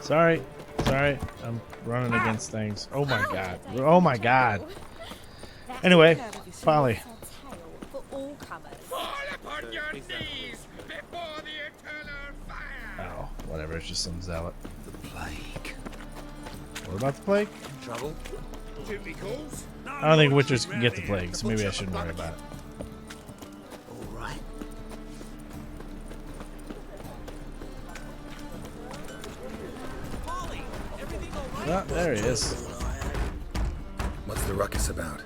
Sorry. Sorry. I'm running against things. Oh my god. Oh my god. Anyway, Polly. Fall upon your knees before the eternal fire. Oh, whatever. It's just some zealot. The plague. What about the plague? Trouble? Duty calls. I don't think witchers can get the plague, so maybe I shouldn't worry about it. All right. Polly, everything all right? Oh, there he is. What's the ruckus about?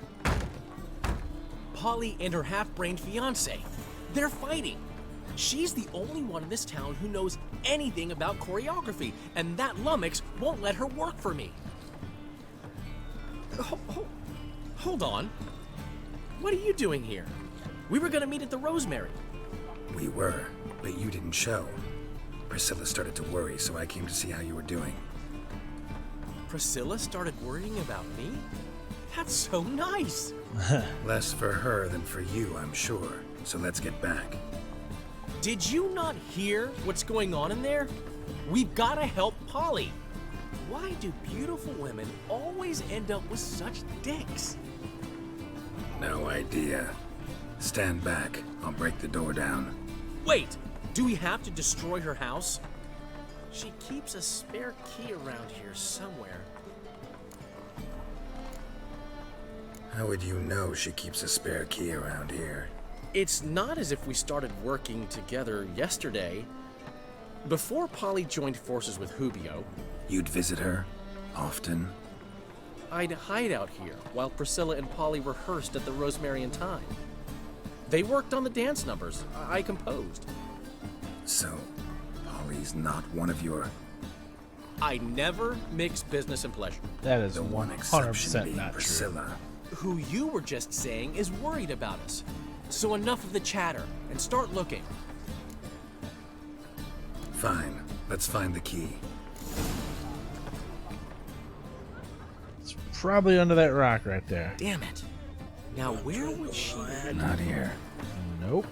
Polly and her half-brained fiance. They're fighting. She's the only one in this town who knows anything about choreography, and that lummox won't let her work for me. Hold on. What are you doing here? We were gonna meet at the Rosemary. We were, but you didn't show. Priscilla started to worry, so I came to see how you were doing. Priscilla started worrying about me? That's so nice. Less for her than for you, I'm sure. So let's get back. Did you not hear what's going on in there? We've gotta help Polly. Why do beautiful women always end up with such dicks? No idea. Stand back. I'll break the door down. Wait, do we have to destroy her house? She keeps a spare key around here somewhere. How would you know she keeps a spare key around here? It's not as if we started working together yesterday. Before Polly joined forces with Hubio, You'd visit her? Often? I'd hide out here while Priscilla and Polly rehearsed at the Rosemary and Thyme. They worked on the dance numbers I composed. So, Polly's not one of your... I never mix business and pleasure. That is The one exception 100% being not true. Priscilla. Who you were just saying is worried about us. So enough of the chatter and start looking. Fine. Let's find the key. It's probably under that rock right there. Damn it. Now where would she... Not here. Nope.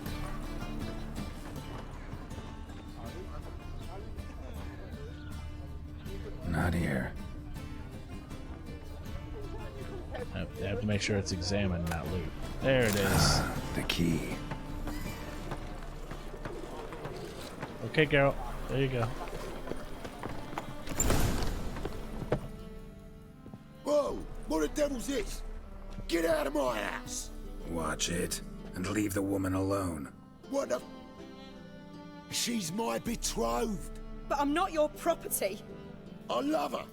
Not here. I have to make sure it's examined, not loot. There it is. The key. Okay, Geralt. There you go. Whoa! What the devil's this? Get out of my house! Watch it. And leave the woman alone. What the... She's my betrothed. But I'm not your property. I love her.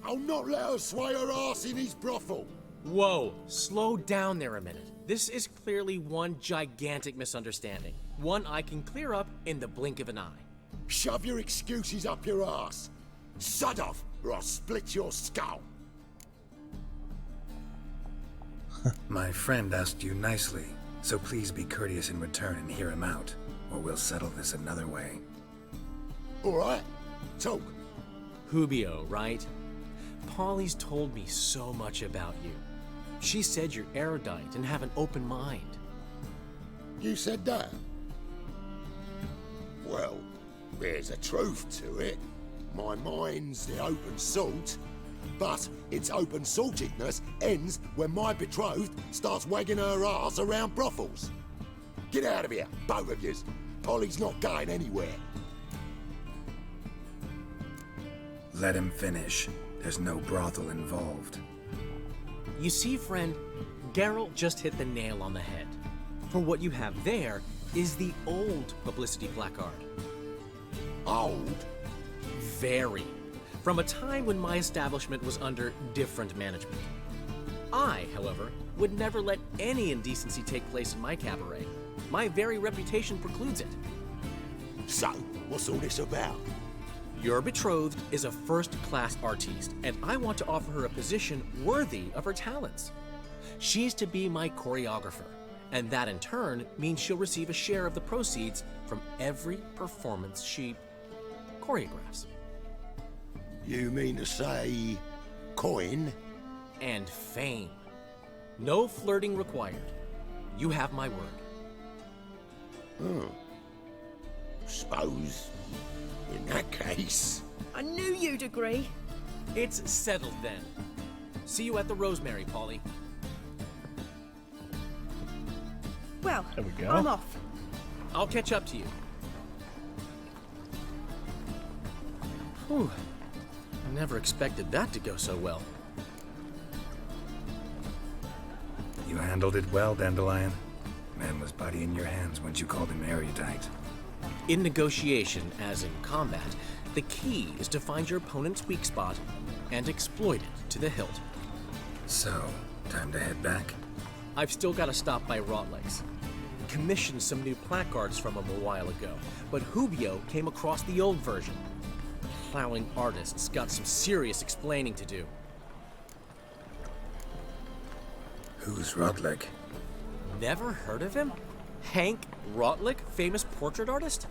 I'll not let her sway her ass in his brothel. Whoa, slow down there a minute. This is clearly one gigantic misunderstanding. One I can clear up in the blink of an eye. Shove your excuses up your ass. Sod off, or I'll split your skull. My friend asked you nicely, so please be courteous in return and hear him out, or we'll settle this another way. All right, talk. Hubio, right? Polly's told me so much about you. She said you're erudite and have an open mind. You said that? Well, there's a truth to it. My mind's the open salt, but its open saltedness ends when my betrothed starts wagging her ass around brothels. Get out of here, both of yous. Polly's not going anywhere. Let him finish. There's no brothel involved. You see, friend, Geralt just hit the nail on the head. For what you have there is the old publicity placard. Old? Very. From a time when my establishment was under different management. I, however, would never let any indecency take place in my cabaret. My very reputation precludes it. So, what's all this about? Your betrothed is a first-class artiste, and I want to offer her a position worthy of her talents. She's to be my choreographer, and that in turn means she'll receive a share of the proceeds from every performance she choreographs. You mean to say... coin? And fame. No flirting required. You have my word. Oh. suppose. In that case... I knew you'd agree. It's settled then. See you at the Rosemary, Polly. Well, There we go. I'm off. I'll catch up to you. Whew. Never expected that to go so well. You handled it well, Dandelion. Man was body in your hands once you called him erudite. In negotiation, as in combat, the key is to find your opponent's weak spot and exploit it to the hilt. So, time to head back? I've still got to stop by Rotlegs. Commissioned some new placards from him a while ago, but Hubio came across the old version. Plowing artists got some serious explaining to do. Who's Rotlick? Never heard of him? Hank Rotlick, famous portrait artist?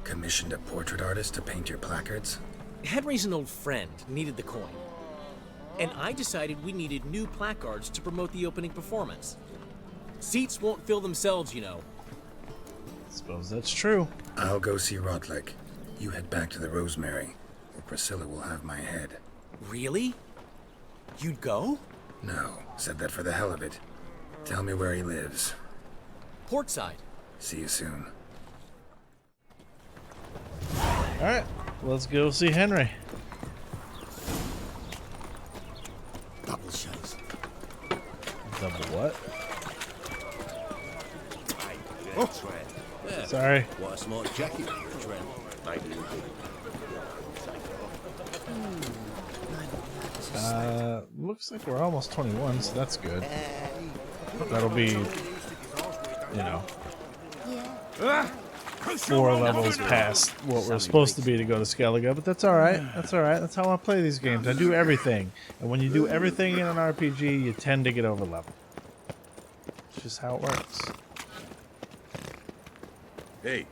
Commissioned a portrait artist to paint your placards? Henry's an old friend, needed the coin. And I decided we needed new placards to promote the opening performance. Seats won't fill themselves, you know. Suppose that's true. I'll go see Rotlick. You head back to the Rosemary, or Priscilla will have my head. Really? You'd go? No, said that for the hell of it. Tell me where he lives. Portside. See you soon. Alright, let's go see Henry. Double shows. Double what? Yeah. Sorry. What a smart jacket, Trent. Maybe Looks like we're almost 21, so that's good. That'll be, you know, 4 levels past what we're supposed to be to go to Skellige, but that's alright. That's alright. That's how I play these games. I do everything. And when you do everything in an RPG, you tend to get over level. It's just how it works. Hey,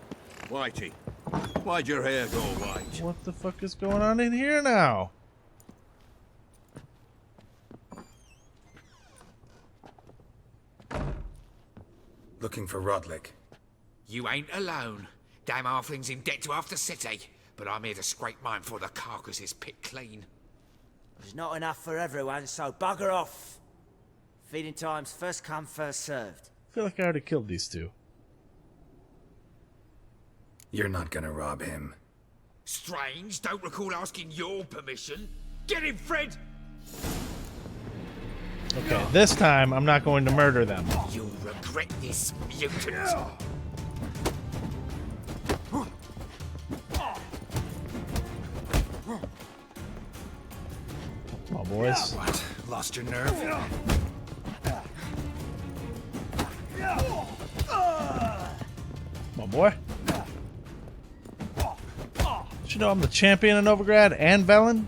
Whitey. Why'd your hair go white? What the fuck is going on in here now? Looking for Rotlick. You ain't alone. Damn halfling's in debt to half the city, but I'm here to scrape mine before the carcass is picked clean. There's not enough for everyone, so bugger off. Feeding time's first come, first served. I feel like I already killed these two. You're not gonna rob him. Strange, don't recall asking your permission. Get him, Fred! Okay, this time I'm not going to murder them. You'll regret this, mutant. Come on, boys. What? Lost your nerve? Come on, boy. Did you know I'm the champion in Novigrad and Velen?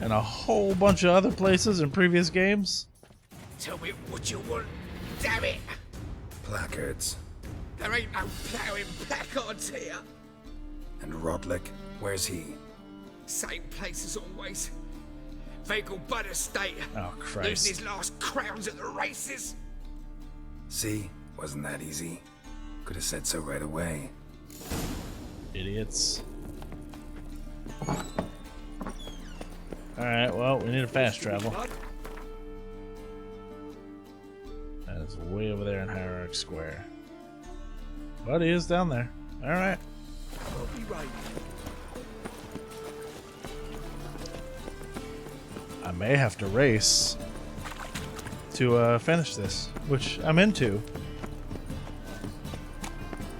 And a whole bunch of other places in previous games? Tell me what you want, damn it! Placards. There ain't no ploughing placards here. And Rotlick, where's he? Same place as always. Vegal Bud Estate. Oh, Christ. Losing his last crowns at the races. See? Wasn't that easy? Could have said so right away. Idiots. Alright, well, we need a fast travel. That is way over there in Hierarch Square. But he is down there. Alright. I'll be right. I may have to race to finish this, which I'm into.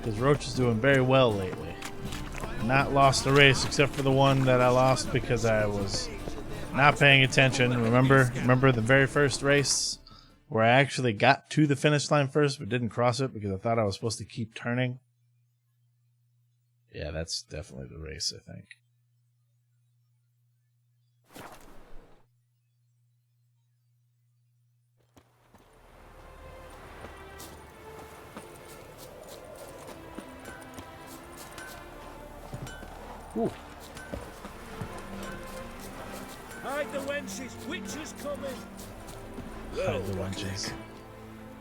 Because Roach is doing very well lately. Not lost a race except for the one that I lost because I was not paying attention. Remember the very first race where I actually got to the finish line first but didn't cross it because I thought I was supposed to keep turning? Yeah, that's definitely the race, I think. Ooh. Hide the wenches, witches coming. Hide the wenches.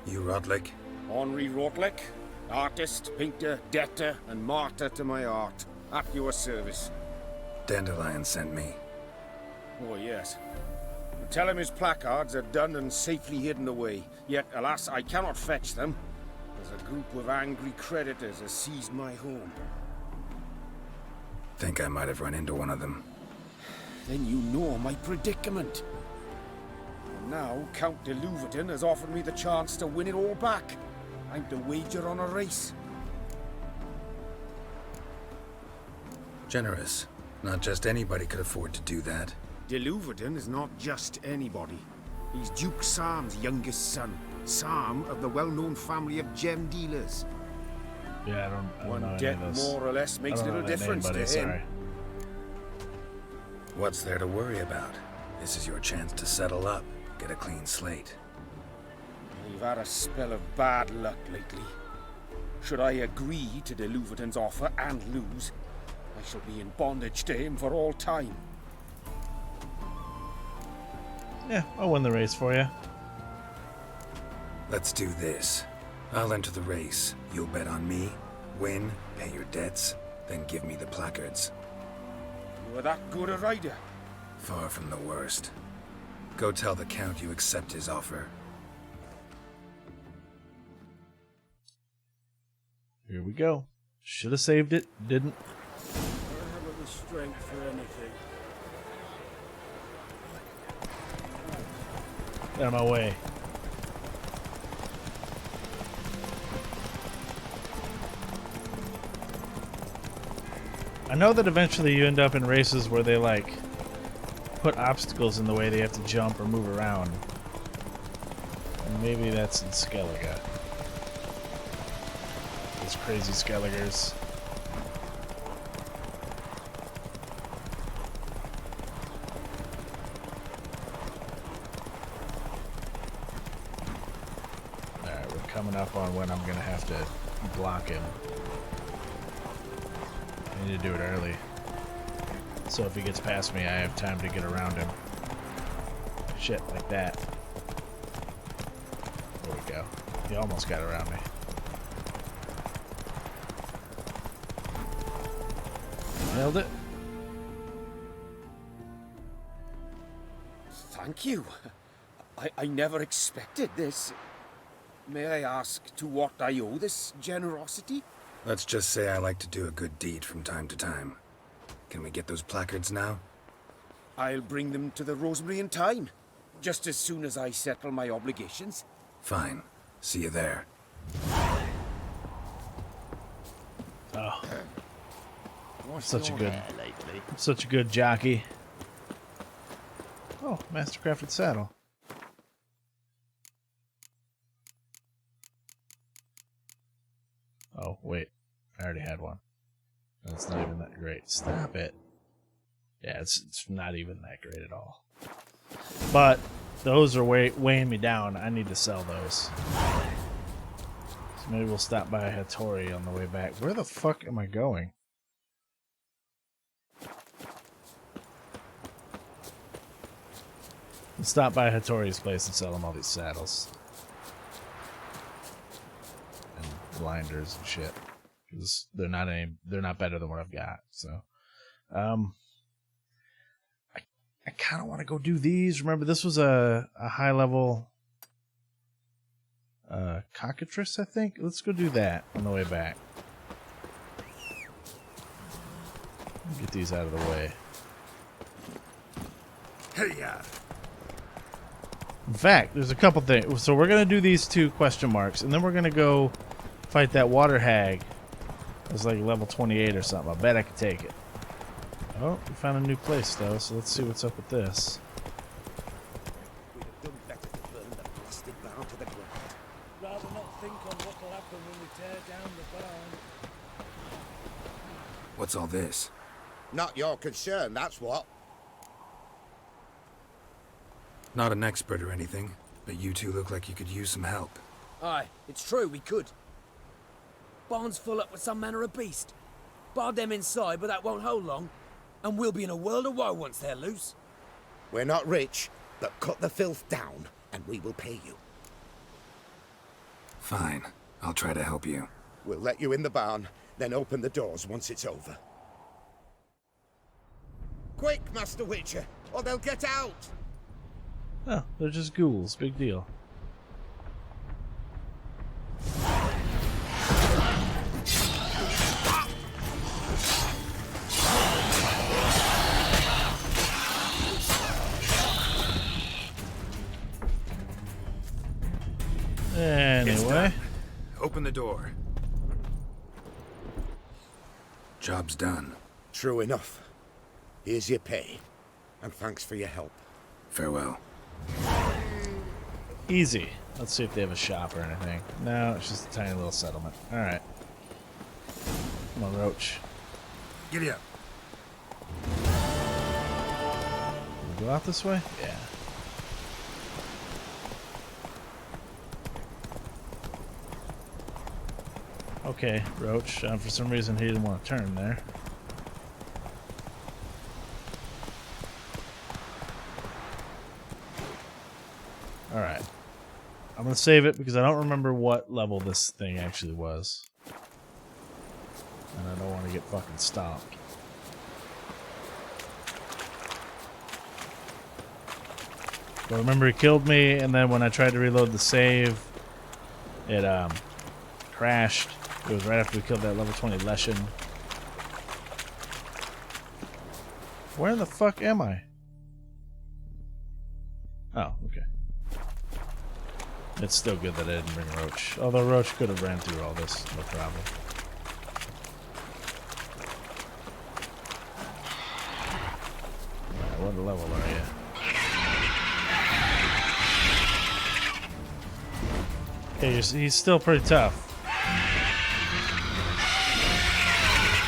You Rotlick? Henri Rotlick, Artist, painter, debtor, and martyr to my art. At your service. Dandelion sent me. Oh, yes. Tell him his placards are done and safely hidden away. Yet, alas, I cannot fetch them. There's a group of angry creditors has seized my home. Think I might have run into one of them. Then you know my predicament. And now, Count de Louverton has offered me the chance to win it all back. I'm to wager on a race. Generous. Not just anybody could afford to do that. De Louverton is not just anybody. He's Duke Sam's youngest son. Sam of the well-known family of gem dealers. Yeah, I don't One know any debt of those. more or less makes I don't little know that name, difference buddy, to him. sorry. What's there to worry about? This is your chance to settle up, get a clean slate. We've had a spell of bad luck lately. Should I agree to de Louverton's offer and lose, I shall be in bondage to him for all time. Yeah, I'll win the race for you. Let's do this. I'll enter the race. You'll bet on me, win, pay your debts, then give me the placards. You are that good a rider? Far from the worst. Go tell the Count you accept his offer. Here we go. Should have saved it, didn't. I haven't the strength for anything. Out of my way. I know that eventually you end up in races where they like put obstacles in the way they have to jump or move around. And maybe that's in Skellige. Those crazy Skelligers. Alright, we're coming up on when I'm gonna have to block him. I need to do it early. So if he gets past me, I have time to get around him. Shit, like that. There we go. He almost got around me. Nailed it. Thank you. I never expected this. May I ask to what I owe this generosity? Let's just say I like to do a good deed from time to time. Can we get those placards now? I'll bring them to the Rosemary in time, just as soon as I settle my obligations. Fine. See you there. Oh. Such a good jockey. Oh, mastercrafted saddle. Oh, wait. I already had one. That's not even that great. Stop it. Yeah, it's not even that great at all. But those are weighing me down. I need to sell those. So maybe we'll stop by Hattori on the way back. Where the fuck am I going? We'll stop by Hattori's place and sell him all these saddles. And blinders and shit. Because they're not better than what I've got. So I kind of want to go do these. Remember, this was a high level cockatrice, I think. Let's go do that on the way back. Get these out of the way. Hey, yeah. In fact, there's a couple things. So we're gonna do these two question marks, and then we're gonna go fight that water hag. It's like level 28 or something. I bet I could take it. Oh, we found a new place though, so let's see what's up with this. We'd have done better to burn the plastic barn to the ground. Rather not think on what'll happen when we tear down the barn. What's all this? Not your concern, that's what. Not an expert or anything, but you two look like you could use some help. Aye, it's true, we could. Barn's full up with some manner of beast. Bar them inside, but that won't hold long. And we'll be in a world of woe once they're loose. We're not rich, but cut the filth down, and we will pay you. Fine. I'll try to help you. We'll let you in the barn, then open the doors once it's over. Quick, Master Witcher, or they'll get out! Oh, they're just ghouls. Big deal. Anyway. Open the door. Job's done. True enough. Here's your pay, and thanks for your help. Farewell. Easy. Let's see if they have a shop or anything. No, it's just a tiny little settlement. Alright. Come on, Roach. Giddy up. Go out this way? Yeah. Okay, Roach. For some reason he didn't want to turn there. Alright. I'm going to save it because I don't remember what level this thing actually was. And I don't want to get fucking stomped. But remember he killed me, and then when I tried to reload the save, it crashed. It was right after we killed that level 20 Leshen. Where the fuck am I? Oh, okay. It's still good that I didn't bring Roach. Although Roach could have ran through all this, no problem. Alright, what level are you? Okay, he's still pretty tough.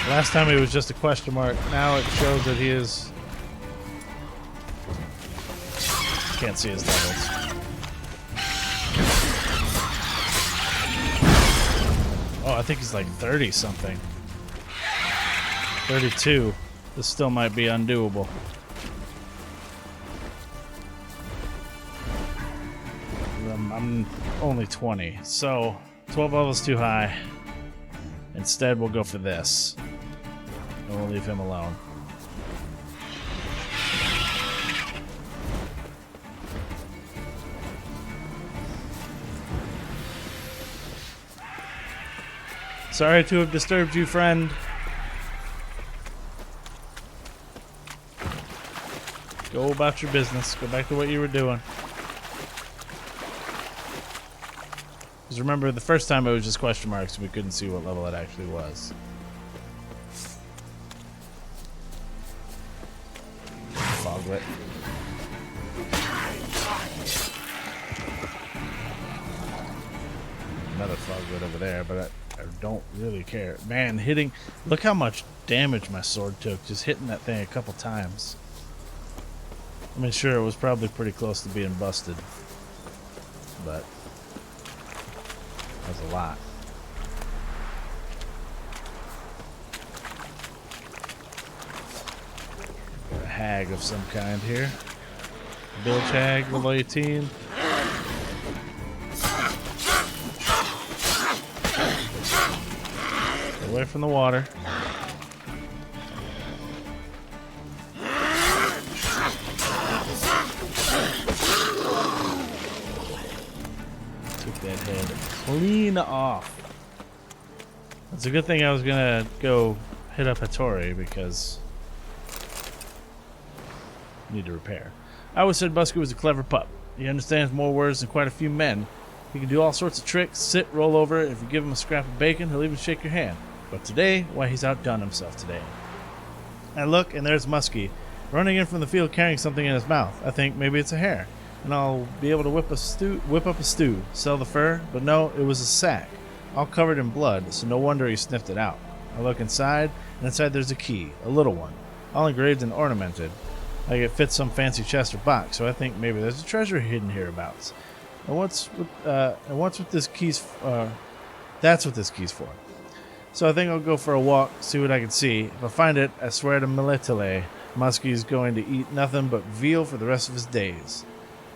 Last time he was just a question mark. Now it shows that he is... Can't see his levels. Oh, I think he's like 30 something. 32. This still might be undoable. I'm only 20, so 12 levels too high. Instead, we'll go for this. And we'll leave him alone. Sorry to have disturbed you, friend. Go about your business. Go back to what you were doing. Because remember, the first time it was just question marks and we couldn't see what level it actually was. Foglet. Another Foglet over there, but I don't really care. Man, hitting... Look how much damage my sword took just hitting that thing a couple times. I mean, sure, it was probably pretty close to being busted. But... that was a lot. Got a hag of some kind here. Bilge hag, level 18. Away from the water. Took that head clean off. It's a good thing I was gonna go hit up Hattori because I need to repair. I always said Busker was a clever pup. He understands more words than quite a few men. He can do all sorts of tricks, sit, roll over. If you give him a scrap of bacon, he'll even shake your hand. But today, why, he's outdone himself today. I look, and there's Muskie, running in from the field carrying something in his mouth. I think maybe it's a hare, and I'll be able to whip up a stew, sell the fur, but no, it was a sack, all covered in blood, so no wonder he sniffed it out. I look inside, and inside there's a key, a little one, all engraved and ornamented, like it fits some fancy chest or box, so I think maybe there's a treasure hidden hereabouts. And what's with this key's, that's what this key's for. So I think I'll go for a walk, see what I can see. If I find it, I swear to Meletele, Muskie's going to eat nothing but veal for the rest of his days.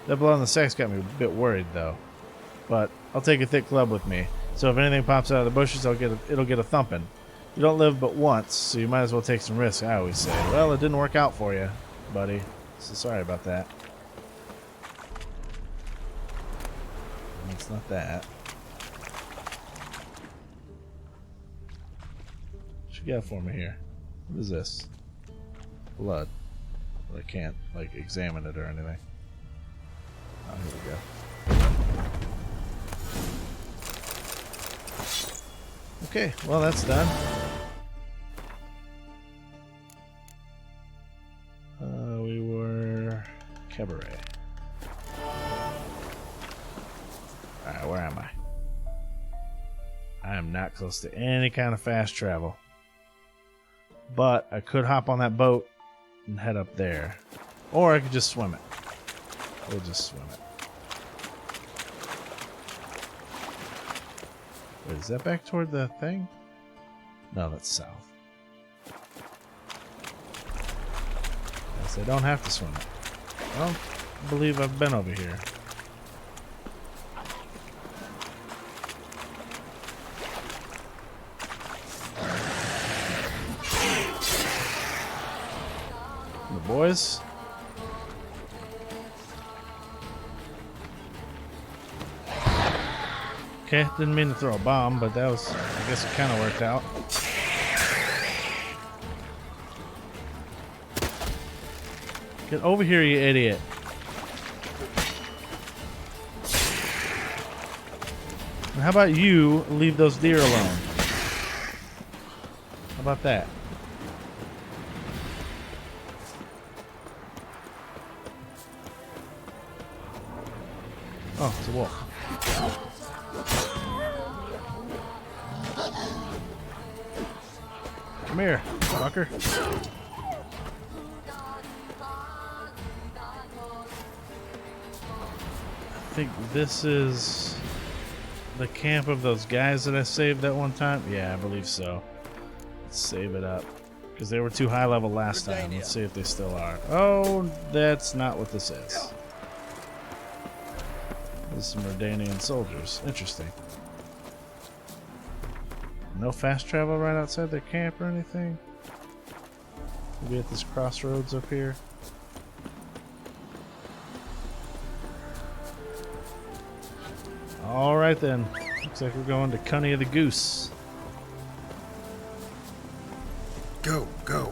That blood on the sack's got me a bit worried, though. But I'll take a thick club with me. So if anything pops out of the bushes, it'll get a thumping. You don't live but once, so you might as well take some risks, I always say. Well, it didn't work out for you, buddy. So sorry about that. It's not that. What you got for me here? What is this? Blood. But I can't, like, examine it or anything. Oh, here we go. Okay, well, that's done. We were Cabaret. Alright, where am I? I am not close to any kind of fast travel. But I could hop on that boat and head up there. Or I could just swim it. We'll just swim it. Wait, is that back toward the thing? No, that's south. Guess I don't have to swim it. I don't believe I've been over here. The boys. Okay, didn't mean to throw a bomb, but that was, I guess it kind of worked out. Get over here, you idiot. And how about you leave those deer alone? How about that? Oh, it's a wolf. Come here, fucker. I think this is the camp of those guys that I saved that one time. Yeah, I believe so. Let's save it up. Because they were too high level last time. Let's see if they still are. Oh, that's not what this is. This is some Redanian soldiers. Interesting. No fast travel right outside their camp or anything? Maybe at this crossroads up here? Alright then. Looks like we're going to Cunny of the Goose. Go, go.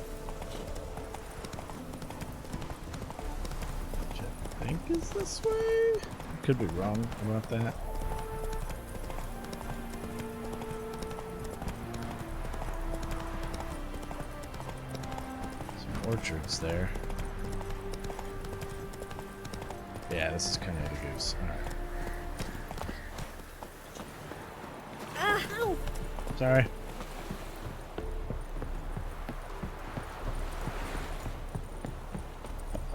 Which I think is this way? Could be wrong about that. Some orchards there. Yeah, this is kind of the Goose. Alright. Ow! Sorry.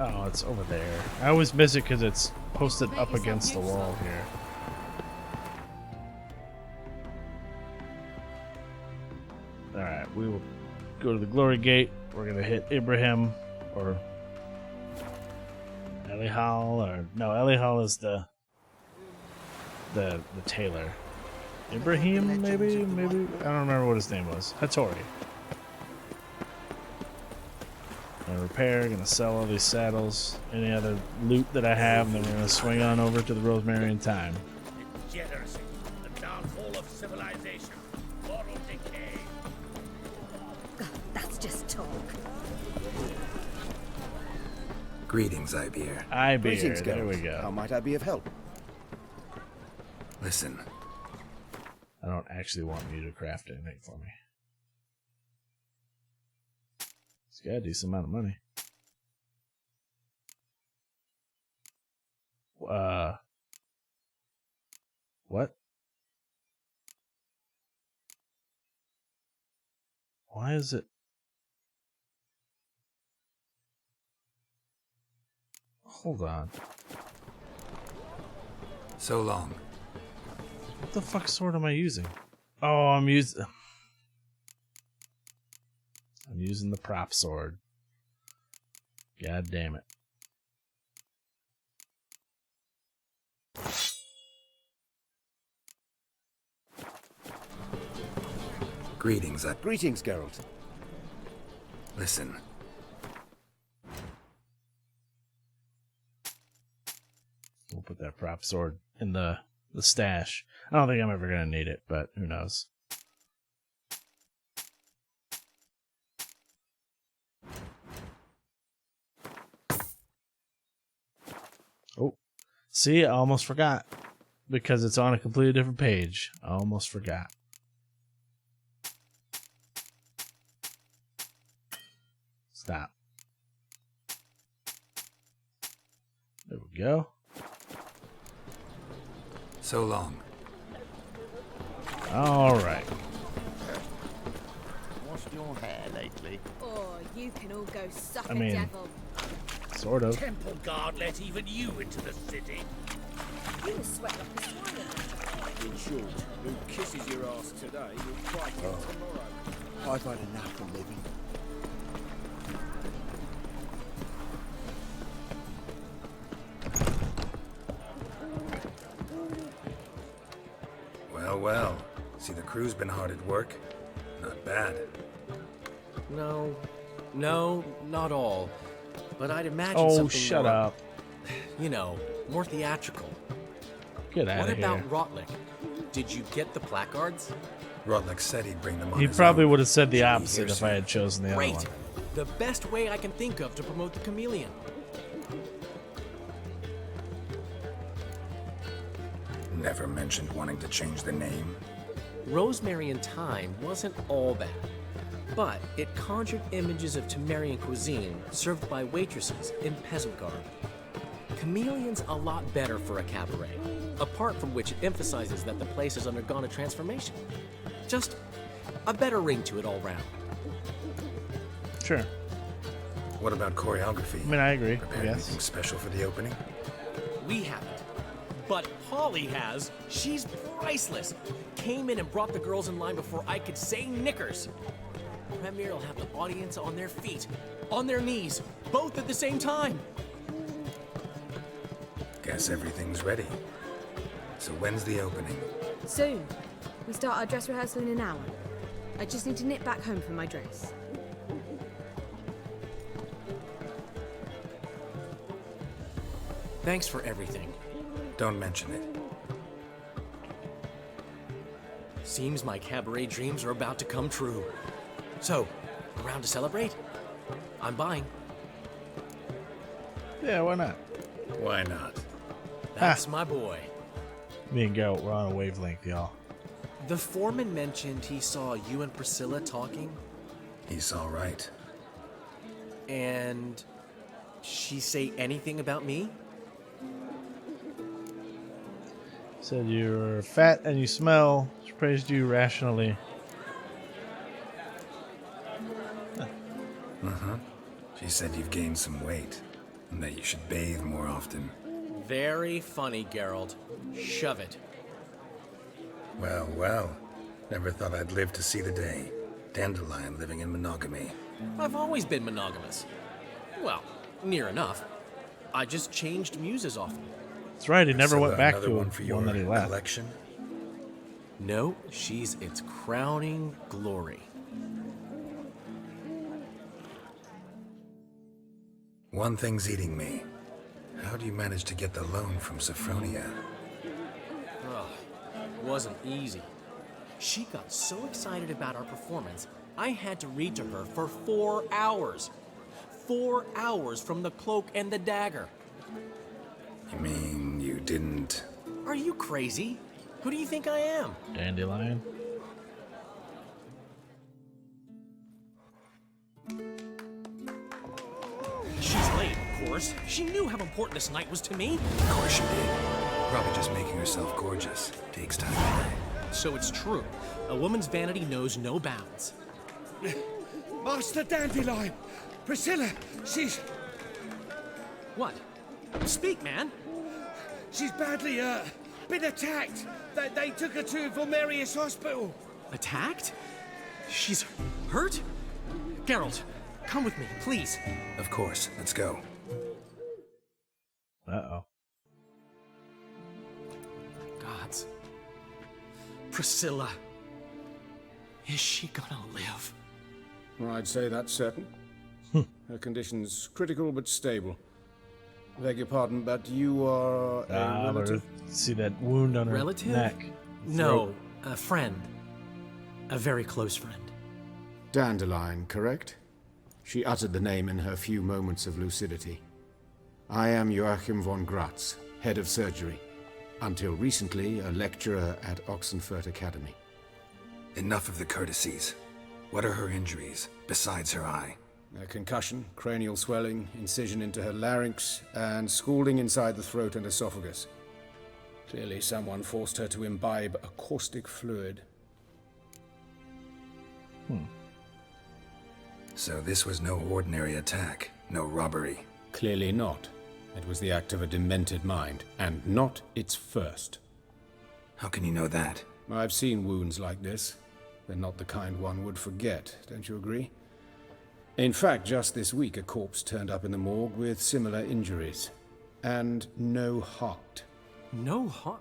Oh, it's over there. I always miss it because it's posted up against the wall here. Alright, we will go to the Glory Gate. We're going to hit Ibrahim or Elihal, or no, Elihal is the tailor. Ibrahim, maybe? I don't remember what his name was. Hattori. Gonna repair, gonna sell all these saddles, any other loot that I have, and then we're gonna swing on over to the Rosemary in time. Degeneracy, the downfall of civilization, moral decay. That's just talk. Greetings, Ibeer. Ibeer, there we go. How might I be of help? Listen. I don't actually want you to craft anything for me. It's got a decent amount of money. What? Why is it? Hold on. So long. What the fuck sword am I using? Oh, I'm using the prop sword. God damn it. Greetings, Greetings, Geralt. Listen. We'll put that prop sword in the stash. I don't think I'm ever gonna need it, but who knows. Oh, see, I almost forgot because it's on a completely different page. I almost forgot. Stop. There we go. So long. All right. Washed your hair lately? Oh, you can all go suck I a mean, devil. sort of. Temple guard let even you into the city. You were sweat like a swine. In short, who kisses your ass today will fight you tomorrow. I've had enough of living. Well, well. See, the crew's been hard at work. Not bad. No, not all. But I'd imagine Oh, something shut more, up. You know, more theatrical. Get out What of here. about Rotlick? Did you get the placards? Rotlick said he'd bring them on He his probably own. would have said the Should be opposite here if I soon. had chosen the other Great! one. The best way I can think of to promote the chameleon. Never mentioned wanting to change the name. Rosemary and Thyme wasn't all bad, but it conjured images of Temerian cuisine served by waitresses in peasant garb. Chameleon's a lot better for a cabaret, apart from which it emphasizes that the place has undergone a transformation. Just a better ring to it all round. Sure. What about choreography? I mean, I agree. Prepared Yes. anything special for the opening? We haven't. But Polly has. She's priceless. Came in and brought the girls in line before I could say knickers. Premier will have the audience on their feet, on their knees, both at the same time. Guess everything's ready. So when's the opening? Soon. We start our dress rehearsal in an hour. I just need to nip back home for my dress. Thanks for everything. Don't mention it. Seems my cabaret dreams are about to come true. So, around to celebrate? I'm buying. Yeah, why not? Why not? That's my boy. Me and Geralt, we're on a wavelength, y'all. The foreman mentioned he saw you and Priscilla talking, He's all right. and she say anything about me? Said you're fat and you smell. She praised you rationally. She said you've gained some weight, and that you should bathe more often. Very funny, Geralt. Shove it. Well, well. Never thought I'd live to see the day. Dandelion living in monogamy. I've always been monogamous. Well, near enough. I just changed muses often. That's right, he never went Priscilla, back another to one for your one that he left. collection. No, she's its crowning glory. One thing's eating me. How do you manage to get the loan from Sophronia? Ugh, it wasn't easy. She got so excited about our performance, I had to read to her for 4 hours. 4 hours from The Cloak and the Dagger. You mean you didn't... Are you crazy? Who do you think I am? Dandelion. She's late, of course. She knew how important this night was to me. Of course she did. Probably just making herself gorgeous. Takes time. So it's true. A woman's vanity knows no bounds. Master Dandelion! Priscilla, she's What? Speak, man. she's badly been attacked. They took her to Vulmerius Hospital. Attacked? She's hurt? Geralt, come with me, please. Of course. Let's go. Uh-oh. Gods. Priscilla. Is she gonna live? I'd say that's certain. Her condition's critical but stable. Beg your pardon, but you are a relative? See that wound on her Relative? neck? No, a friend. A very close friend. Dandelion, correct? She uttered the name in her few moments of lucidity. I am Joachim von Gratz, head of surgery. Until recently, a lecturer at Oxenfurt Academy. Enough of the courtesies. What are her injuries, besides her eye? A concussion, cranial swelling, incision into her larynx, and scalding inside the throat and esophagus. Clearly someone forced her to imbibe a caustic fluid. So this was no ordinary attack, no robbery. Clearly not. It was the act of a demented mind, and not its first. How can you know that? I've seen wounds like this. They're not the kind one would forget, don't you agree? In fact, just this week a corpse turned up in the morgue with similar injuries. And no heart. No heart?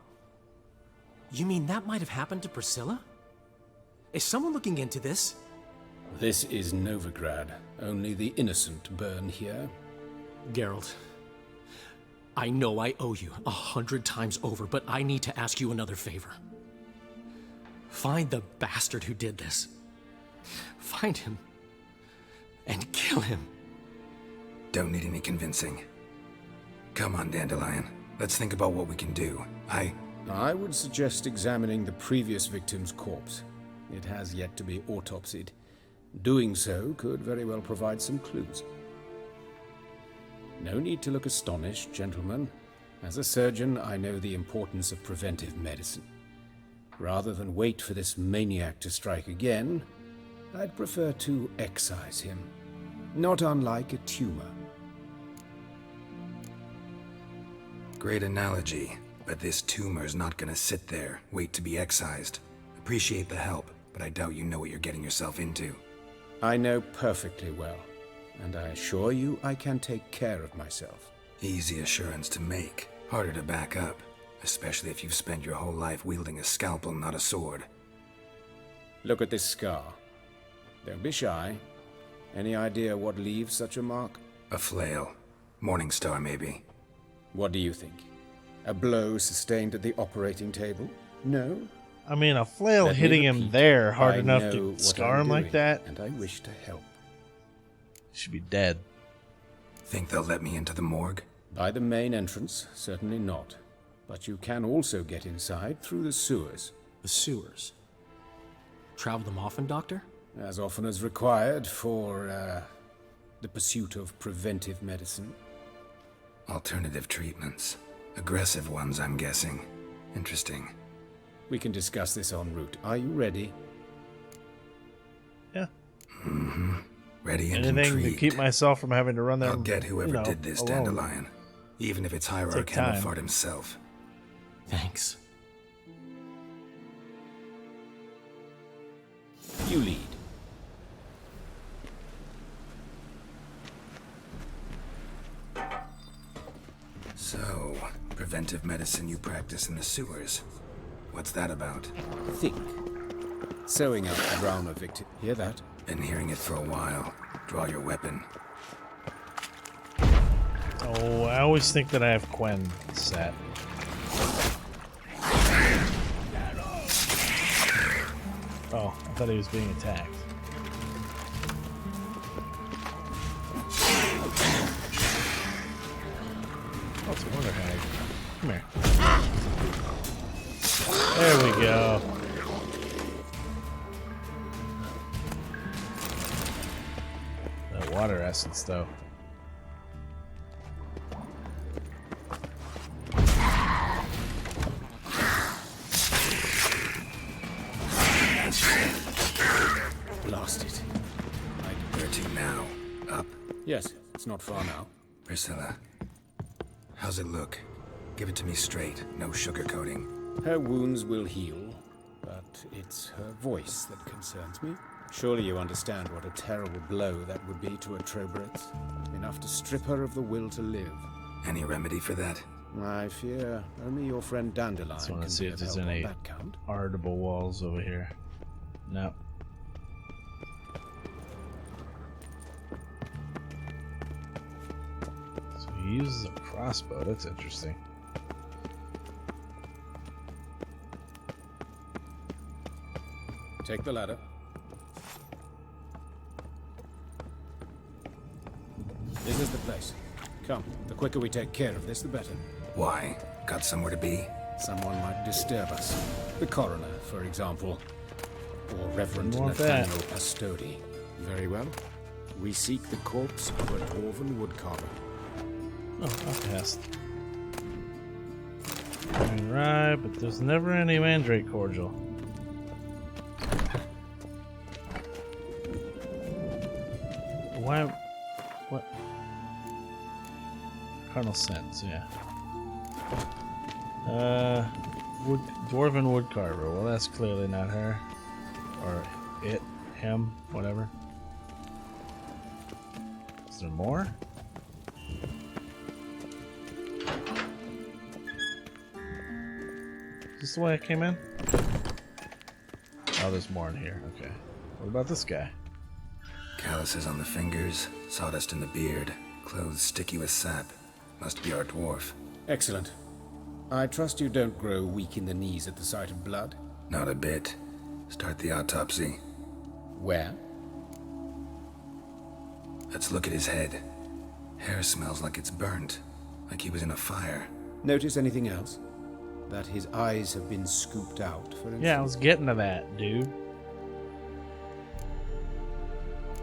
You mean that might have happened to Priscilla? Is someone looking into this? This is Novigrad. Only the innocent burn here. Geralt, I know I owe you 100 times over, but I need to ask you another favor. Find the bastard who did this. Find him. And kill him. Don't need any convincing. Come on, Dandelion. Let's think about what we can do. I would suggest examining the previous victim's corpse. It has yet to be autopsied. Doing so could very well provide some clues. No need to look astonished, gentlemen. As a surgeon, I know the importance of preventive medicine. Rather than wait for this maniac to strike again, I'd prefer to excise him. Not unlike a tumor. Great analogy, but this tumor's not gonna sit there, wait to be excised. Appreciate the help, but I doubt you know what you're getting yourself into. I know perfectly well, and I assure you I can take care of myself. Easy assurance to make, harder to back up, especially if you've spent your whole life wielding a scalpel, not a sword. Look at this scar. Don't be shy. Any idea what leaves such a mark? A flail. Morningstar, maybe. What do you think? A blow sustained at the operating table? No? I mean, a flail Let me hitting him repeat. there hard I enough know to what scar I'm him like doing, that? And I wish to help. He should be dead. Think they'll let me into the morgue? By the main entrance, certainly not. But you can also get inside through the sewers. The sewers? Travel them often, Doctor? As often as required for, the pursuit of preventive medicine. Alternative treatments. Aggressive ones, I'm guessing. Interesting. We can discuss this en route. Are you ready? Yeah. Mm-hmm. Ready and Anything intrigued. to keep myself from having to run there. I'll get whoever did this, alone. Dandelion. Even if it's Hierarch Take time. Camelfart himself. Thanks. You lead. So, preventive medicine you practice in the sewers. What's that about? Think. Sewing up around a victim. Hear that? Been hearing it for a while. Draw your weapon. Oh, I always think that I have Quen set. Oh, I thought he was being attacked. Oh, it's a wonder hag. Come here. There we go. That water essence, though. Blast it. Where to now? Up? Yes, it's not far now. Priscilla. How's it look? Give it to me straight, no sugarcoating. Her wounds will heal, but it's her voice that concerns me. Surely you understand what a terrible blow that would be to a Trobretz. Enough to strip her of the will to live. Any remedy for that? I fear only your friend Dandelion Just want can to see be if of there's help on any that count. artable walls over here. No. he uses a crossbow. That's interesting. Take the ladder. This is the place. Come, the quicker we take care of this, the better. Why? Got somewhere to be? Someone might disturb us. The coroner, for example. Or Reverend Want that. Nathaniel Pastodi. Very well. We seek the corpse of a dwarven woodcarver. Oh, I passed. Right, but there's never any mandrake cordial. Why? What? Cardinal Sense, yeah. Dwarven woodcarver. Well, that's clearly not her. Or it, him, whatever. Is there more? Is this the way I came in? Oh, there's more in here. Okay. What about this guy? Calluses on the fingers, sawdust in the beard, clothes sticky with sap. Must be our dwarf. Excellent. I trust you don't grow weak in the knees at the sight of blood. Not a bit. Start the autopsy. Where? Let's look at his head. Hair smells like it's burnt, like he was in a fire. Notice anything else? That his eyes have been scooped out, for instance? Yeah, I was getting to that, dude.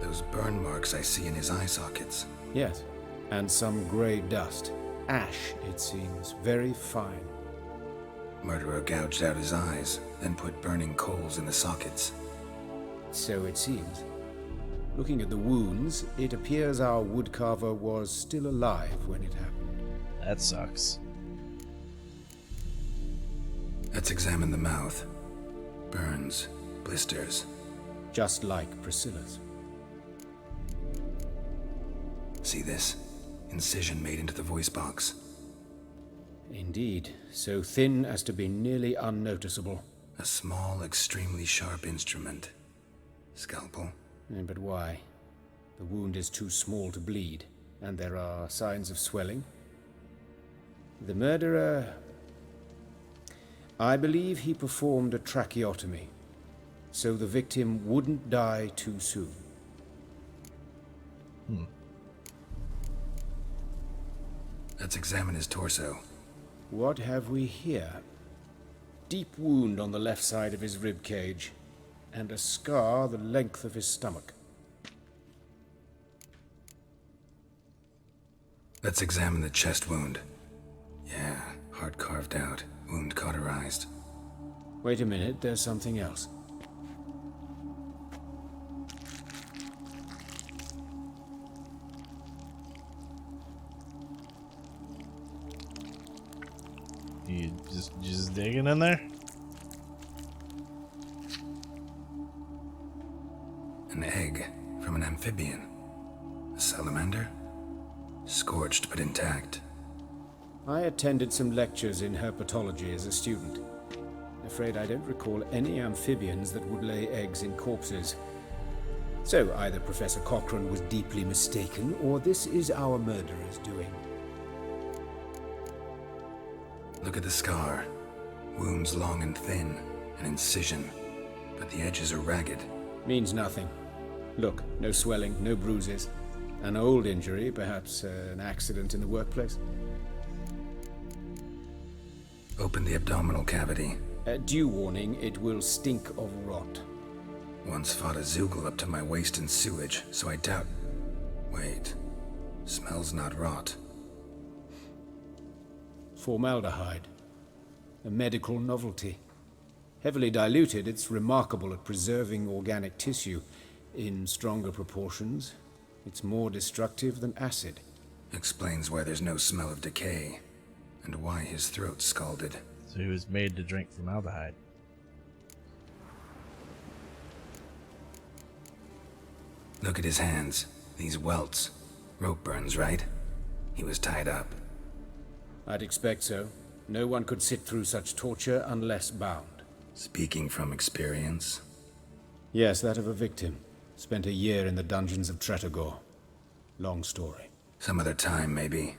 Those burn marks I see in his eye sockets. Yes, and some grey dust. Ash, it seems. Very fine. Murderer gouged out his eyes, then put burning coals in the sockets. So it seems. Looking at the wounds, it appears our woodcarver was still alive when it happened. That sucks. Let's examine the mouth. Burns, blisters. Just like Priscilla's. See this? Incision made into the voice box. Indeed, so thin as to be nearly unnoticeable. A small, extremely sharp instrument. Scalpel. But why? The wound is too small to bleed, and there are signs of swelling. The murderer... I believe he performed a tracheotomy, so the victim wouldn't die too soon. Let's examine his torso. What have we here? Deep wound on the left side of his rib cage, and a scar the length of his stomach. Let's examine the chest wound. Yeah, heart carved out, wound cauterized. Wait a minute, there's something else. You just digging in there? An egg from an amphibian. A salamander? Scorched but intact. I attended some lectures in herpetology as a student. Afraid I don't recall any amphibians that would lay eggs in corpses. So either Professor Cochrane was deeply mistaken, or this is our murderer's doing. Look at the scar. Wounds long and thin, an incision, but the edges are ragged. Means nothing. Look, no swelling, no bruises. An old injury, perhaps an accident in the workplace. Open the abdominal cavity. Due warning, it will stink of rot. Once fought a Zoogle up to my waist in sewage, so I doubt... Wait. Smells not rot. Formaldehyde. A medical novelty. Heavily diluted, it's remarkable at preserving organic tissue. In stronger proportions, it's more destructive than acid. Explains why there's no smell of decay, and why his throat's scalded. So he was made to drink formaldehyde. Look at his hands. These welts. Rope burns, right? He was tied up. I'd expect so. No one could sit through such torture unless bound. Speaking from experience? Yes, that of a victim. Spent a year in the dungeons of Tretogor. Long story. Some other time, maybe.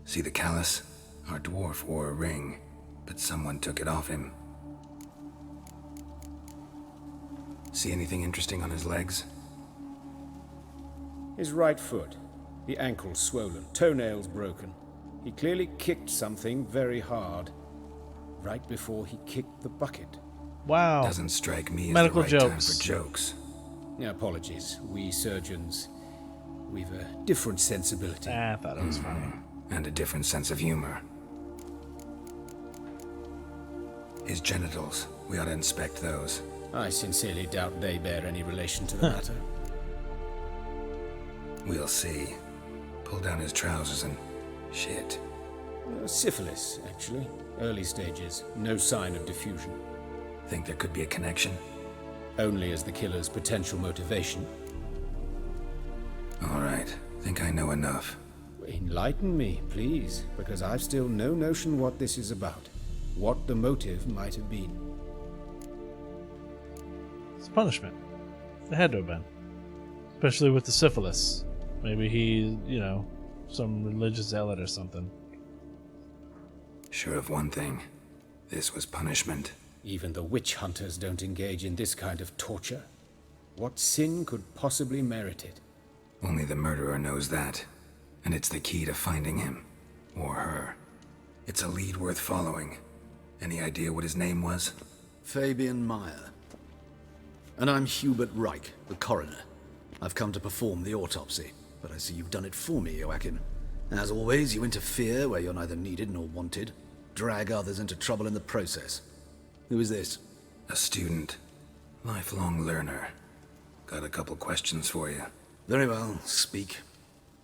See the callus? Our dwarf wore a ring, but someone took it off him. See anything interesting on his legs? His right foot. The ankle swollen, toenails broken. He clearly kicked something very hard. Right before he kicked the bucket. Wow. Doesn't strike me as Medical the right time jokes. for jokes. Apologies. We surgeons, we've a different sensibility. I thought it was funny. And a different sense of humor. His genitals. We ought to inspect those. I sincerely doubt they bear any relation to the matter. We'll see. Pull down his trousers and... shit. Syphilis, actually. Early stages. No sign of diffusion. Think there could be a connection? Only as the killer's potential motivation. All right. Think I know enough. Enlighten me, please, because I've still no notion what this is about. What the motive might have been. It's punishment. It had to have been. Especially with the syphilis. Maybe he, some religious zealot or something. Sure of one thing. This was punishment. Even the witch hunters don't engage in this kind of torture. What sin could possibly merit it? Only the murderer knows that. And it's the key to finding him. Or her. It's a lead worth following. Any idea what his name was? Fabian Meyer. And I'm Hubert Reich, the coroner. I've come to perform the autopsy, but I see you've done it for me, Joachim. As always, you interfere where you're neither needed nor wanted. Drag others into trouble in the process. Who is this? A student. Lifelong learner. Got a couple questions for you. Very well, speak.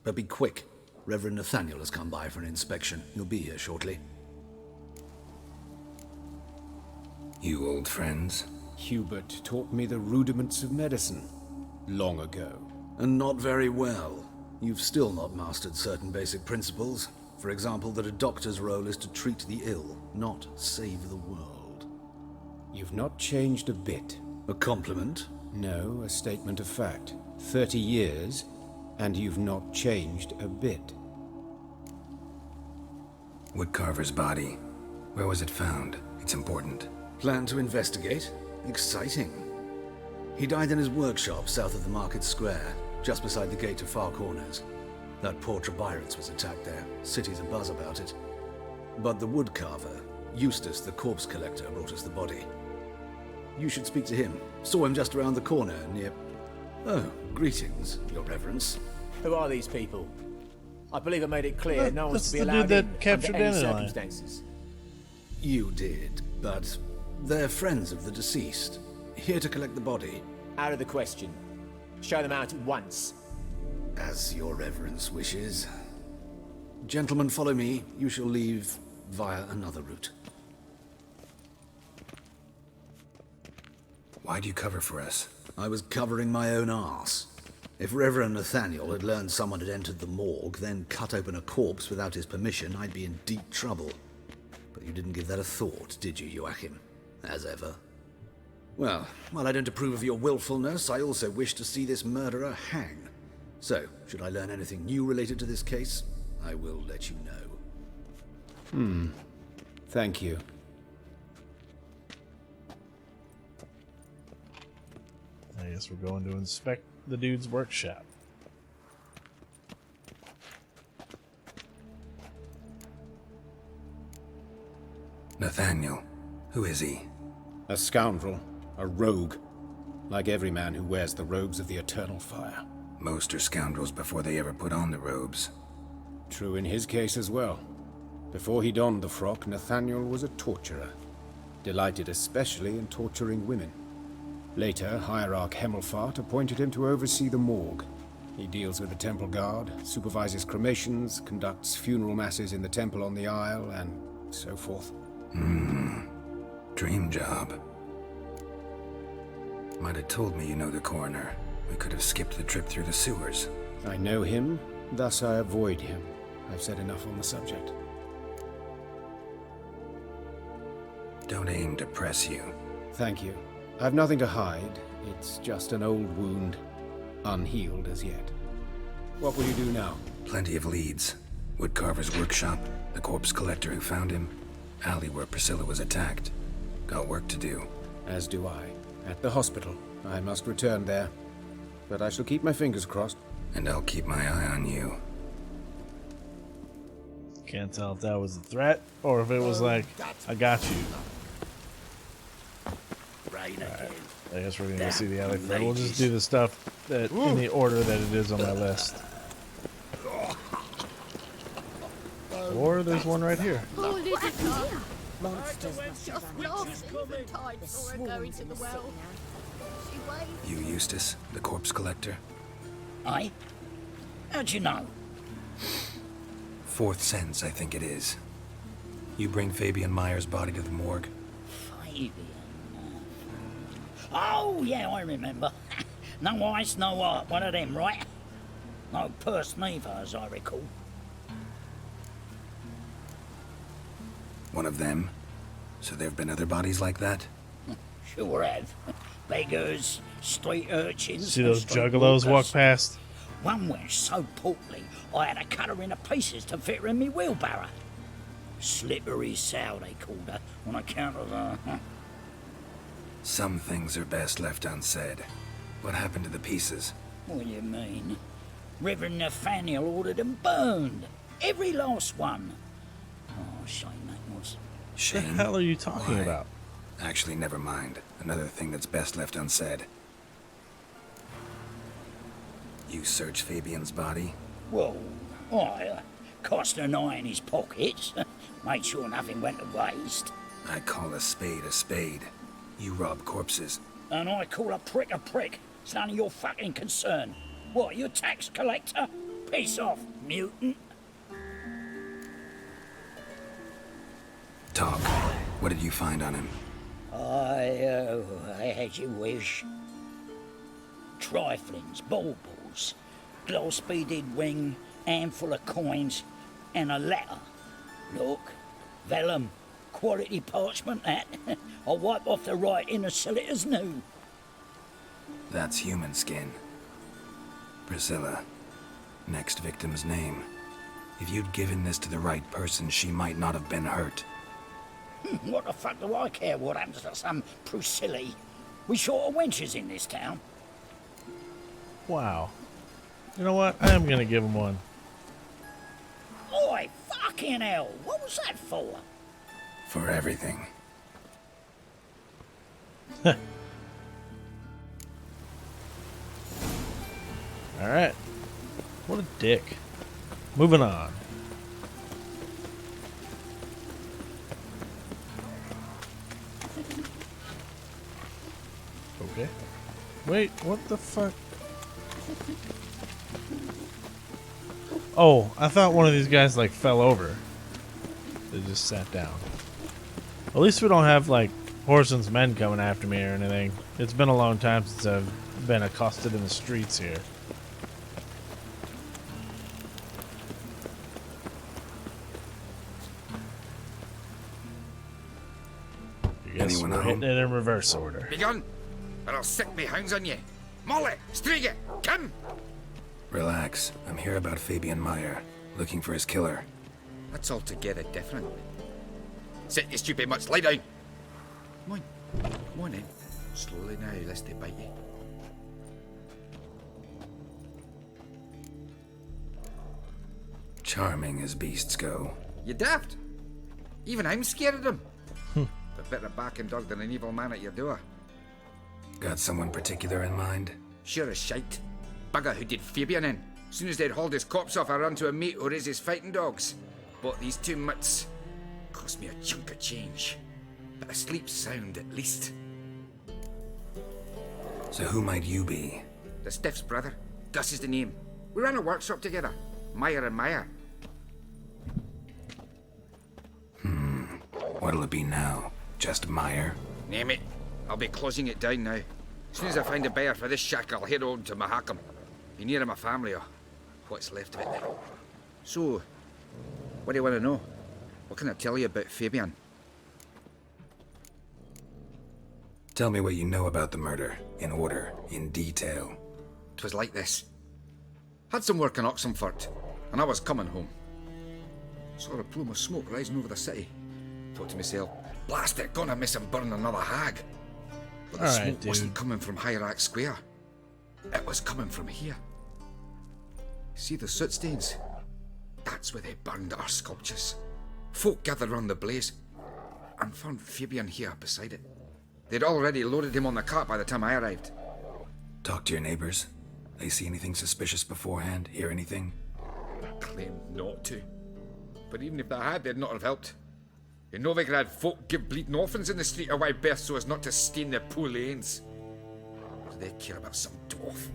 But be quick. Reverend Nathaniel has come by for an inspection. He'll be here shortly. You old friends? Hubert taught me the rudiments of medicine. Long ago. And not very well. You've still not mastered certain basic principles. For example, that a doctor's role is to treat the ill, not save the world. You've not changed a bit. A compliment? No, a statement of fact. 30 years, and you've not changed a bit. Woodcarver's body. Where was it found? It's important. Plan to investigate? Exciting. He died in his workshop south of the market square, just beside the gate to Far Corners. That poor Trebirans was attacked there. City's abuzz about it. But the woodcarver, Eustace the corpse collector, brought us the body. You should speak to him. Saw him just around the corner near... Oh, greetings, your reverence. Who are these people? I believe I made it clear no one's That's to be the allowed dude that in captured under any Dandelion. circumstances. You did, but they're friends of the deceased. Here to collect the body. Out of the question. Show them out at once. As your reverence wishes. Gentlemen, follow me. You shall leave via another route. Why'd you cover for us? I was covering my own arse. If Reverend Nathaniel had learned someone had entered the morgue, then cut open a corpse without his permission, I'd be in deep trouble. But you didn't give that a thought, did you, Joachim? As ever. Well, while I don't approve of your willfulness, I also wish to see this murderer hang. So, should I learn anything new related to this case, I will let you know. Thank you. I guess we're going to inspect the dude's workshop. Nathaniel. Who is he? A scoundrel. A rogue. Like every man who wears the robes of the Eternal Fire. Most are scoundrels before they ever put on the robes. True in his case as well. Before he donned the frock, Nathaniel was a torturer. Delighted especially in torturing women. Later, Hierarch Hemelfart appointed him to oversee the morgue. He deals with the temple guard, supervises cremations, conducts funeral masses in the temple on the Isle, and so forth. Dream job. Might have told me you know the coroner. We could have skipped the trip through the sewers. I know him, thus I avoid him. I've said enough on the subject. Don't aim to press you. Thank you. I've nothing to hide. It's just an old wound, unhealed as yet. What will you do now? Plenty of leads. Woodcarver's workshop, the corpse collector who found him, alley where Priscilla was attacked. Got work to do. As do I. At the hospital. I must return there. But I shall keep my fingers crossed. And I'll keep my eye on you. Can't tell if that was a threat or if it was like, I got you. Rain Alright, I guess we're gonna go see the alley first. We'll just do the stuff that in the order that it is on my list. Or there's one right here. Oh, what happened here? Monsters must have run. Tide saw her going to the well. She waved. You, Eustace, the corpse collector? Aye? How'd you know? Fourth sense, I think it is. You bring Fabian Meyer's body to the morgue? Fabian. Oh, yeah, I remember. No eyes, no heart, one of them, right? No purse neither, as I recall. One of them? So there have been other bodies like that? Sure have. Beggars, street urchins. See those street juggalos walk walkers. past? One went so portly, I had to cut her into pieces to fit her in me wheelbarrow. Slippery sow, they called her, on account of the... Some things are best left unsaid. What happened to the pieces? What do you mean? Reverend Nathaniel ordered them burned. Every last one. Oh, shame that was. Shame? What the hell are you talking Why? about? Actually, never mind. Another thing that's best left unsaid. You search Fabian's body? Well, I cast an eye in his pockets. Made sure nothing went to waste. I call a spade a spade. You rob corpses. And I call a prick a prick. It's none of your fucking concern. What, you a tax collector? Piss off, mutant. Talk. What did you find on him? I had your wish. Triflings, baubles, gloss-beaded ring, handful of coins, and a letter. Look, vellum, quality parchment that. I'll wipe off the writing as silly as new. That's human skin. Priscilla. Next victim's name. If you'd given this to the right person, she might not have been hurt. What the fuck do I care what happens to some Priscilla? We short of wenches in this town. Wow. You know what? I am gonna give him one. Oi, fucking hell, what was that for? For everything. Alright. What a dick. Moving on. Okay. Wait, what the fuck? Oh, I thought one of these guys like fell over. They just sat down. At least we don't have like Horson's men coming after me or anything. It's been a long time since I've been accosted in the streets here. I guess Anyone we're home? hitting it in reverse order. Begun, or I'll sick me hounds on you. Molly, Striga, come! Relax. I'm here about Fabian Meyer, looking for his killer. That's altogether different. Sit, you stupid mutts, lie down. Come on then. Slowly now, lest they bite you. Charming as beasts go. You daft. Even I'm scared of them. But better back and dog than an evil man at your door. Got someone particular in mind? Sure as shite. Bugger who did Fabian in. Soon as they'd hauled his corpse off, I ran to a mate who raises fighting dogs. Bought these 2 mutts. Cost me a chunk of change. But I sleep sound at least. So who might you be? The Stiff's brother. Gus is the name. We ran a workshop together. Meyer and Meyer. What'll it be now? Just Meyer? Name it. I'll be closing it down now. As soon as I find a buyer for this shack, I'll head on to Mahakam. Be near my family or what's left of it. So, what do you want to know? What can I tell you about Fabian? Tell me what you know about the murder, in order, in detail. 'Twas like this. Had some work in Oxenfurt, and I was coming home. Saw a plume of smoke rising over the city. Thought to myself, blast it, gonna miss him burn another hag. But the All right, smoke dude. wasn't coming from Hierarch Square. It was coming from here. See the soot stains? That's where they burned our sculptures. Folk gathered round the blaze and found Fabian here beside it. They'd already loaded him on the cart by the time I arrived. Talk to your neighbors. They see anything suspicious beforehand? Hear anything? Claimed not to. But even if they had, they'd not have helped. You know they could have folk give bleeding orphans in the street a wide berth so as not to stain their poor lanes. What do they care about some dwarf?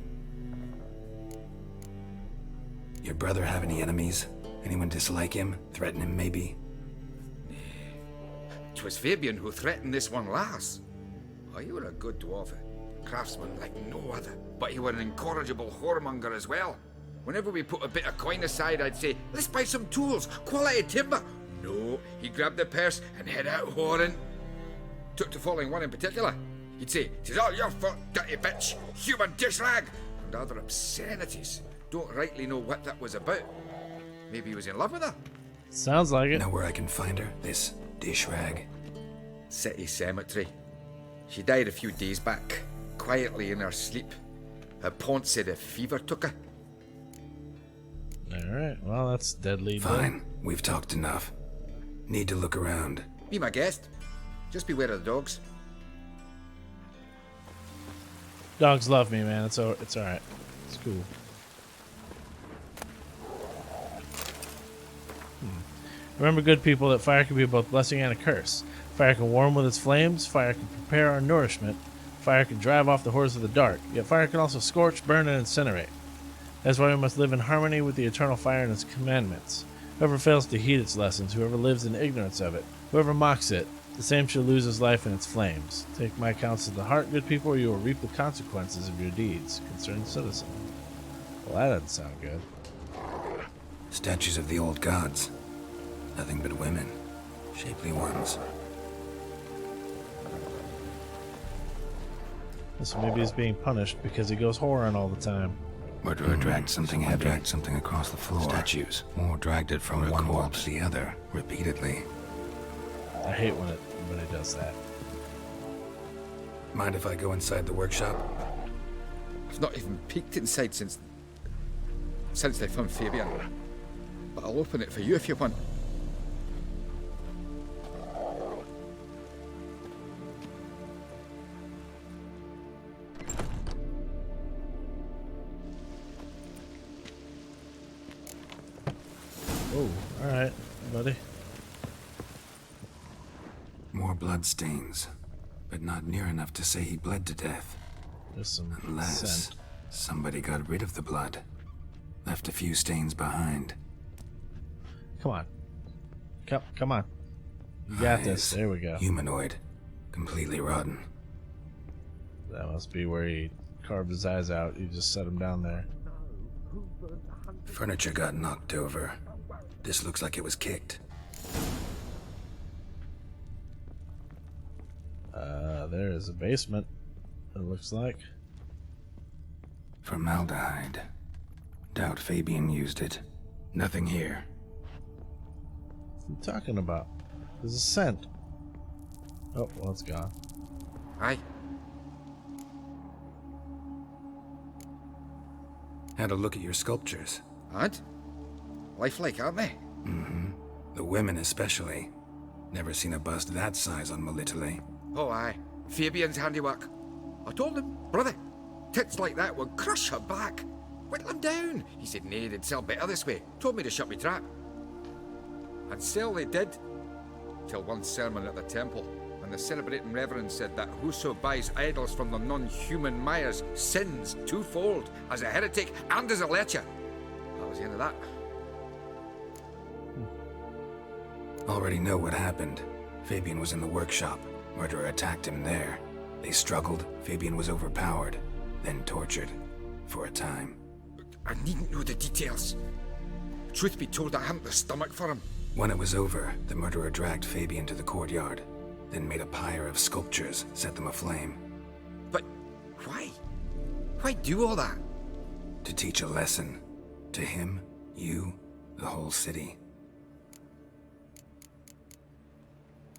Your brother have any enemies? Anyone dislike him? Threaten him, maybe? 'Twas Fabian who threatened this one last. Oh, you were a good dwarf, craftsman like no other. But you were an incorrigible whoremonger as well. Whenever we put a bit of coin aside, I'd say, let's buy some tools, quality timber. No, he grabbed the purse and head out whoring. Took to following one in particular. He'd say, "'Tis all your fault, dirty bitch, human dish rag," and other obscenities. Don't rightly know what that was about. Maybe he was in love with her. Sounds like it. Know where I can find her? This dish rag? City cemetery. She died a few days back, quietly in her sleep. Her pont said a fever took her. Alright, well, that's deadly. Fine, we've talked enough. Need to look around. Be my guest. Just beware of the dogs. Dogs love me, man. It's alright. It's cool. Remember, good people, that fire can be both blessing and a curse. Fire can warm with its flames. Fire can prepare our nourishment. Fire can drive off the horrors of the dark. Yet fire can also scorch, burn, and incinerate. That's why we must live in harmony with the eternal fire and its commandments. Whoever fails to heed its lessons, whoever lives in ignorance of it, whoever mocks it, the same shall lose his life in its flames. Take my counsel to heart, good people, or you will reap the consequences of your deeds. Concerned citizen. Well, that doesn't sound good. Statues of the old gods. Nothing but women. Shapely ones. So maybe he's being punished because he goes whoring all the time. Murderer dragged something heavy. Dragged something across the floor. Statues. Or dragged it from one wall to the other, repeatedly. I hate when it does that. Mind if I go inside the workshop? I've not even peeked inside since they found Fabian. But I'll open it for you if you want. Oh, alright, buddy. More blood stains, but not near enough to say he bled to death. There's some Unless scent. somebody got rid of the blood. Left a few stains behind. Come on. Come on. You got this. There we go. Humanoid. Completely rotten. That must be where he carved his eyes out. You just set him down there. Furniture got knocked over. This looks like it was kicked. There is a basement, it looks like. Formaldehyde. Doubt Fabian used it. Nothing here. What are you talking about? There's a scent. Oh, well, it's gone. Aye. Had a look at your sculptures. And? Lifelike, aren't they? Mm-hmm. The women especially. Never seen a bust that size on Melitele. Oh, aye. Fabian's handiwork. I told him, brother, tits like that would crush her back. Whittle him down. He said, nay, they'd sell better this way. Told me to shut me trap. And sell they did. Till one sermon at the temple, and the celebrating reverend said that whoso buys idols from the non-human Myers sins twofold, as a heretic and as a lecher. That was the end of that. Already know what happened. Fabian was in the workshop. Murderer attacked him there. They struggled. Fabian was overpowered, then tortured. For a time. I needn't know the details. Truth be told, I hadn't the stomach for him. When it was over, the murderer dragged Fabian to the courtyard, then made a pyre of sculptures, set them aflame. But why? Why do all that? To teach a lesson. To him, you, the whole city.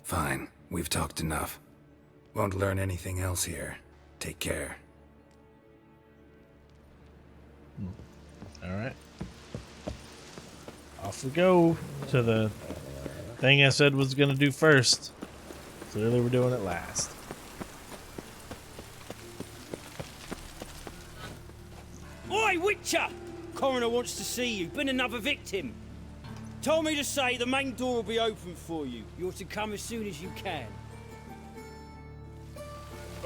Fine. We've talked enough. Won't learn anything else here. Take care. Alright. Off we go to the thing I said was going to do first. Clearly we're doing it last. Oi, Witcher! Coroner wants to see you. Been another victim. Told me to say the main door will be open for you. You're to come as soon as you can.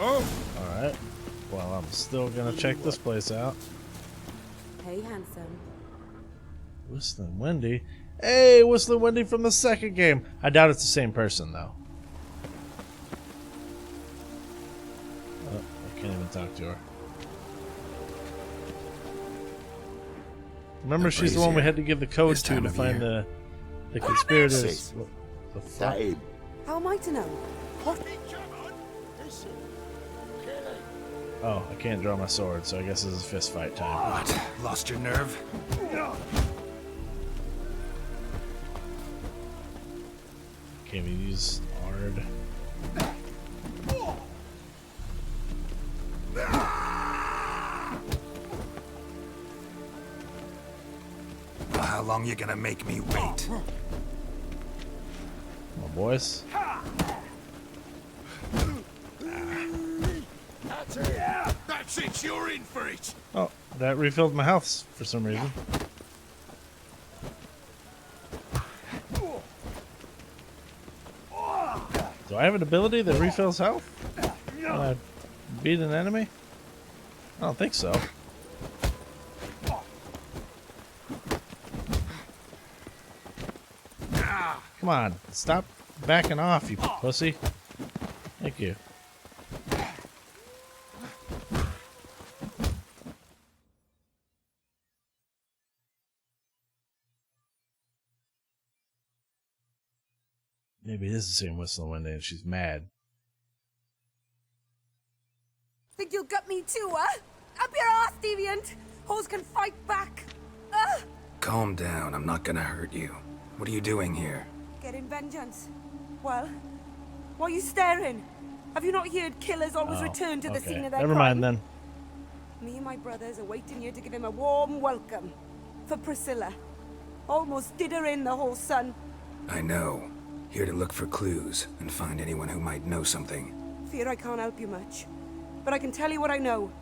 Oh! Alright. Well, I'm still gonna check this place out. Hey, handsome. Whistling Wendy? Hey, Whistling Wendy from the second game. I doubt it's the same person, though. Oh, I can't even talk to her. Remember, she's the one we had to give the code to find the conspirators. What the fuck? How am I to know? What? Oh, I can't draw my sword, so I guess this is fist fight time. What? Lost your nerve? Can't even use Ard. Well, how long you gonna make me wait? Come on, boys. That's it, you're in for it. Oh, that refilled my health for some reason. Do I have an ability that refills health when I beat an enemy? I don't think so. Come on, stop backing off, you pussy. Thank you. Maybe it is the same Whistling Wendy and she's mad. Think you'll get me too, huh? Up your ass, deviant! Hoes can fight back! Calm down, I'm not gonna hurt you. What are you doing here? Getting vengeance. Well, why are you staring? Have you not heard killers always return to the scene of their Never crime? mind then. Me and my brothers are waiting here to give him a warm welcome. For Priscilla. Almost did her in, the whole son. I know. Here to look for clues and find anyone who might know something. Fear I can't help you much. But I can tell you what I know.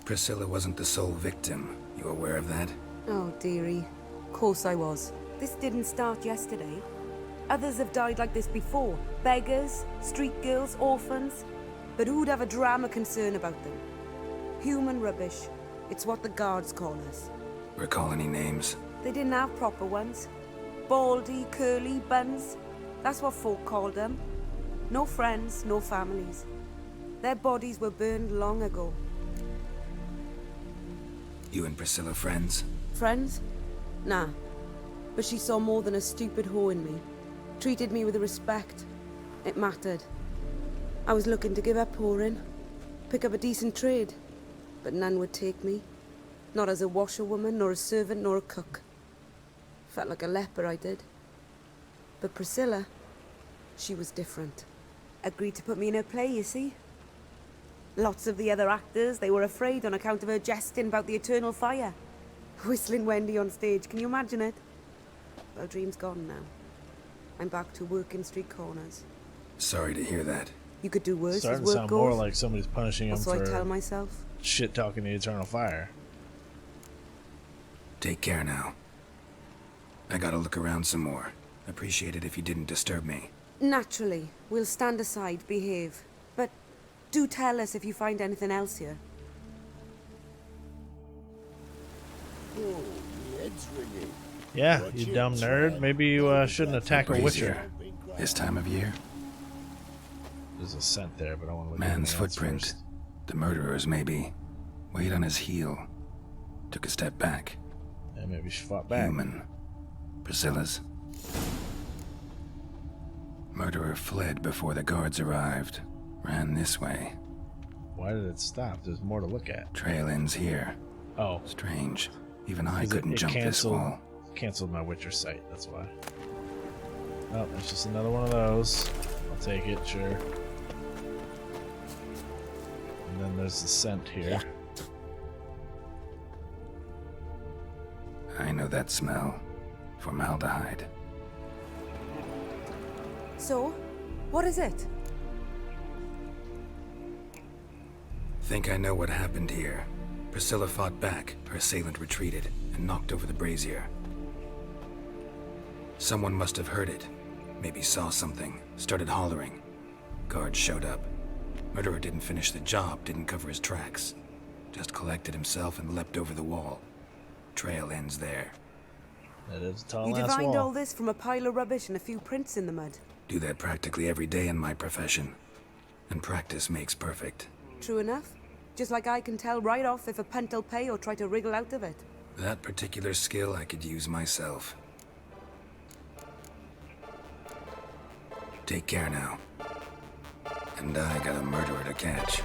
Priscilla wasn't the sole victim. You aware of that? Oh, dearie. Of course I was. This didn't start yesterday. Others have died like this before. Beggars, street girls, orphans. But who'd have a drama concern about them? Human rubbish. It's what the guards call us. Recall any names? They didn't have proper ones. Baldy, curly, buns. That's what folk called them. No friends, no families. Their bodies were burned long ago. You and Priscilla friends? Friends? Nah. But she saw more than a stupid whore in me. Treated me with respect. It mattered. I was looking to give up whoring. Pick up a decent trade. But none would take me. Not as a washerwoman, nor a servant, nor a cook. Felt like a leper, I did. But Priscilla, she was different. Agreed to put me in her play, you see. Lots of the other actors, they were afraid on account of her jesting about the eternal fire. Whistling Wendy on stage, can you imagine it? Well, dream's gone now. I'm back to working street corners. Sorry to hear that. You could do worse Starting as to work sound more goes. like somebody's punishing him So I for tell myself. shit talking the eternal fire. Take care now. I gotta look around some more. Appreciate it if you didn't disturb me. Naturally, we'll stand aside, behave. But do tell us if you find anything else here. Oh, my head's ringing. Yeah, you dumb nerd. Maybe you shouldn't attack a witcher. This time of year? There's a scent there, but I want to look Man's at anything else footprint. first. The murderer's maybe. Weight on his heel. Took a step back. Yeah, maybe she fought back. Human. Priscilla's. Murderer fled before the guards arrived. Ran this way. Why did it stop? There's more to look at. Trail ends here. Oh. Strange. Even I 'Cause couldn't it jump this canceled, wall. Canceled my Witcher site, that's why. Oh, it's just another one of those. I'll take it, sure. And then there's the scent here. I know that smell. Formaldehyde. So, what is it? Think I know what happened here. Priscilla fought back, her assailant retreated, and knocked over the brazier. Someone must have heard it. Maybe saw something, started hollering. Guards showed up. Murderer didn't finish the job, didn't cover his tracks. Just collected himself and leapt over the wall. Trail ends there. That is a tall You ass divined wall. all this from a pile of rubbish and a few prints in the mud. Do that practically every day in my profession. And practice makes perfect. True enough. Just like I can tell right off if a punt'll pay or try to wriggle out of it. That particular skill I could use myself. Take care now. And I got a murderer to catch.